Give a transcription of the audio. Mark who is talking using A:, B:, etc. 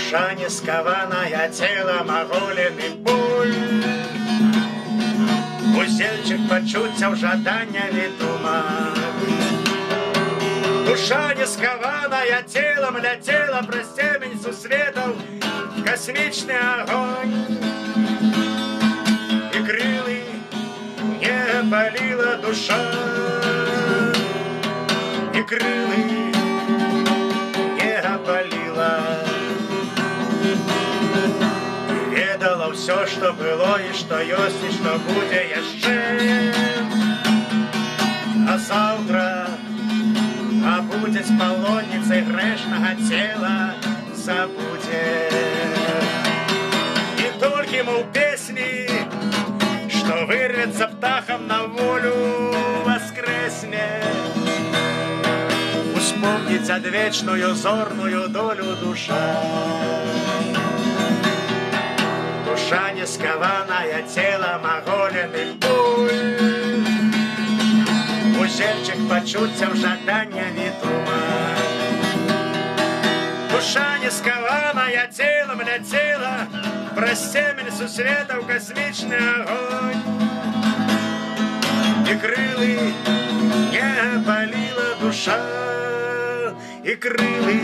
A: душа не скованная телом оголеный боль. Узельчик почуцяў жаданнями дума. Душа не скованная телом летела праз цемень сусветаў космічны огонь. И крылы не болила душа, и крылы не болила. Ведала все, что было и что есть, и что будет еще. А завтра обудет полонницей грешного тела, забудет. И только ему песни, что вырвется птахом на волю, воскресне. Вспомнить одвечную зорную долю душа. Душа не скованная телом оголеный боль. Узельчик почуцяў жаданнями дума. Душа не скованная телом летела праз цемень сусветаў космічны огонь. И крылы не болила душа, и крылы